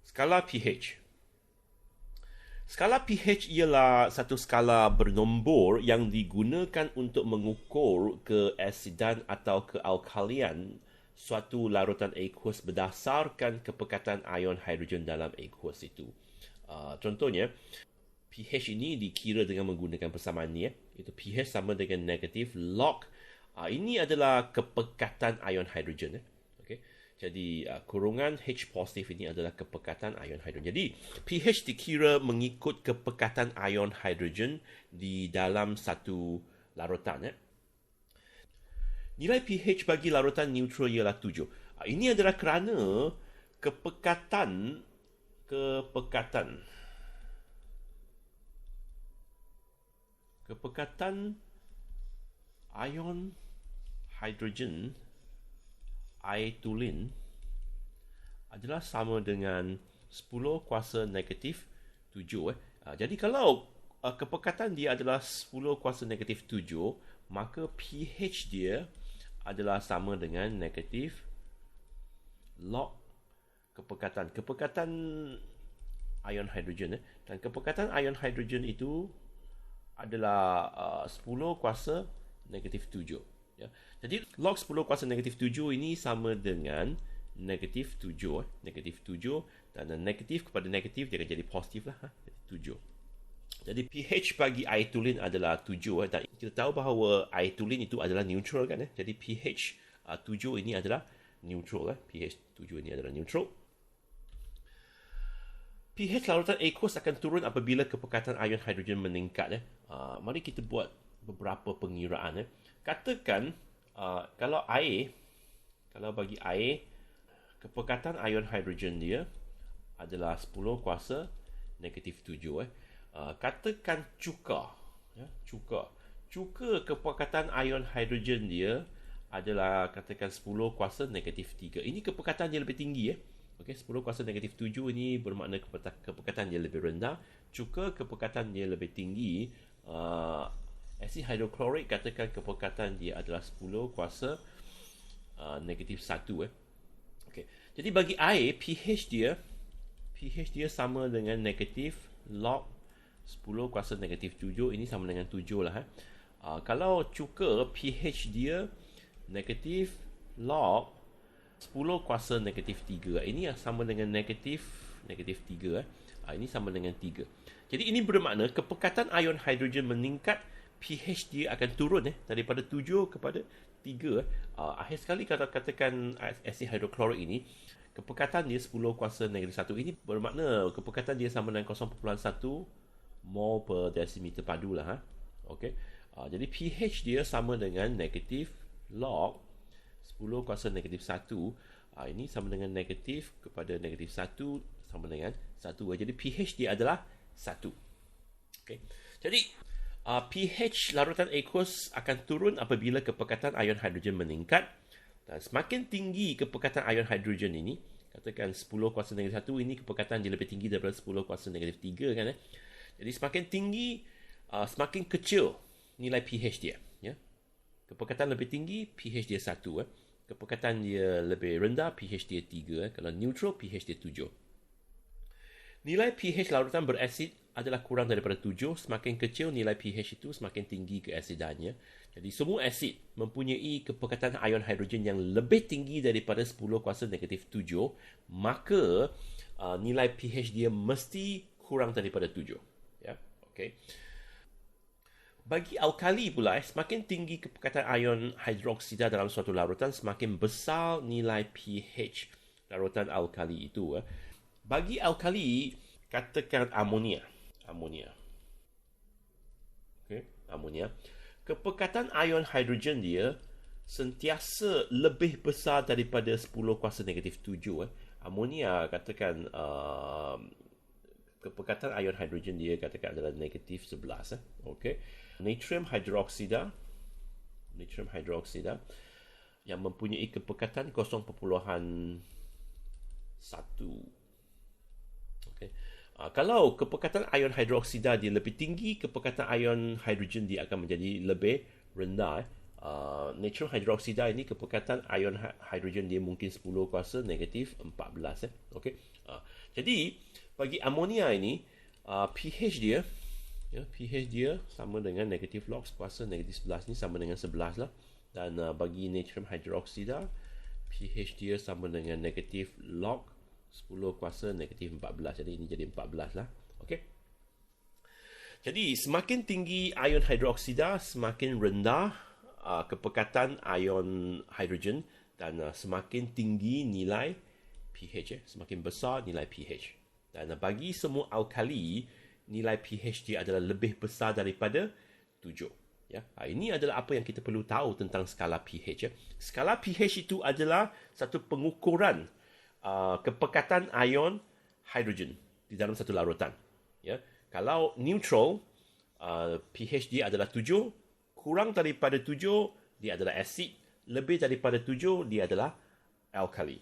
Skala pH. Skala pH ialah satu skala bernombor yang digunakan untuk mengukur keasidan atau kealkalian suatu larutan aqueous berdasarkan kepekatan ion hidrogen dalam aqueous itu. Contohnya, pH ini dikira dengan menggunakan persamaan ni. Itu pH sama dengan negatif log. Ini adalah kepekatan ion hidrogen. Okay. Jadi kurungan H positif ini adalah kepekatan ion hidrogen. Jadi pH dikira mengikut kepekatan ion hidrogen di dalam satu larutan. Nilai pH bagi larutan neutral ialah 7. Ini adalah kerana kepekatan ion hidrogen aetulin adalah sama dengan 10 kuasa negatif 7. Jadi kalau kepekatan dia adalah 10 kuasa negatif 7, maka pH dia adalah sama dengan negatif log kepekatan ion hidrogen. Dan kepekatan ion hidrogen itu adalah 10 kuasa negatif 7. Ya. Jadi log 10 kuasa negatif 7 ini sama dengan negatif 7. Negatif 7 dan negatif kepada negatif dia akan jadi positif lah. 7. Jadi pH bagi aetulin adalah 7. Dan kita tahu bahawa aetulin itu adalah neutral kan. Jadi pH 7 ini adalah neutral. pH 7 ini adalah neutral. pH larutan aqueous akan turun apabila kepekatan ion hidrogen meningkat. Mari kita buat beberapa pengiraan. Katakan kalau bagi air, kepekatan ion hidrogen dia adalah 10 kuasa negatif 7. Katakan cuka kepekatan ion hidrogen dia adalah katakan 10 kuasa negatif 3. Ini kepekatan dia lebih tinggi. Okey, 10 kuasa negatif 7 ini bermakna kepekatan dia lebih rendah. Cuka kepekatan dia lebih tinggi. Asid hidroklorik katakan kepekatan dia adalah 10 kuasa negatif 1. Okey. Jadi bagi air, pH dia sama dengan negatif log 10 kuasa negatif 7. Ini sama dengan 7 lah. Kalau cuka, pH dia negatif log 10 kuasa negatif 3. Ini sama dengan negatif 3. Ini sama dengan 3. Jadi ini bermakna kepekatan ion hidrogen meningkat, pH dia akan turun daripada 7 kepada 3. Akhir sekali kalau katakan asid hidroklorik ini, kepekatan dia 10 kuasa negatif 1. Ini bermakna kepekatan dia sama dengan 0.1 mol per desimeter padu lah. Okay. Jadi pH dia sama dengan negatif log 10 kuasa negatif 1. Ini sama dengan negatif kepada negatif 1 sama dengan 1. Jadi pH dia adalah 1. Okay. Jadi pH larutan aqueous akan turun apabila kepekatan ion hidrogen meningkat. Dan semakin tinggi kepekatan ion hidrogen ini, katakan 10 kuasa negatif 1, ini kepekatan dia lebih tinggi daripada 10 kuasa negatif 3 kan. Jadi semakin tinggi, semakin kecil nilai pH dia. Ya. Kepekatan lebih tinggi, pH dia 1. Kepekatan dia lebih rendah, pH dia 3. Kalau neutral, pH dia 7. Nilai pH larutan berasid adalah kurang daripada 7. Semakin kecil nilai pH itu, semakin tinggi keasidannya. Jadi semua asid mempunyai kepekatan ion hidrogen yang lebih tinggi daripada 10 kuasa negatif 7. Maka nilai pH dia mesti kurang daripada 7. Ya, okay. Bagi alkali pula, semakin tinggi kepekatan ion hidroksida dalam suatu larutan, semakin besar nilai pH larutan alkali itu. Bagi alkali, katakan amonia. Okay, amonia. Kepekatan ion hidrogen dia sentiasa lebih besar daripada 10 kuasa negatif 7. Amonia, katakan kepekatan ion hidrogen dia katakan adalah negatif 11. Okay. Natrium hydroksida yang mempunyai kepekatan 0.1. Okay. Kalau kepekatan ion hidroksida dia lebih tinggi, kepekatan ion hidrogen dia akan menjadi lebih rendah. Natrium hydroksida ini kepekatan ion hidrogen dia mungkin 10 kuasa negatif 14. Okey. Jadi bagi amonia ini pH dia pH dia sama dengan negatif log kuasa negatif 11 ni sama dengan 11 lah. Dan bagi natrium hydroksida pH dia sama dengan negatif log 10 kuasa negatif 14. Jadi ini jadi 14 lah. Okey. Jadi semakin tinggi ion hidroksida, semakin rendah kepekatan ion hidrogen dan semakin tinggi nilai pH. Semakin besar nilai pH. Dan bagi semua alkali, nilai pH dia adalah lebih besar daripada 7. Ya, ini adalah apa yang kita perlu tahu tentang skala pH. Skala pH itu adalah satu pengukuran kepekatan ion hidrogen di dalam satu larutan. Ya, kalau neutral, pH dia adalah 7, kurang daripada 7 dia adalah asid, lebih daripada 7 dia adalah alkali.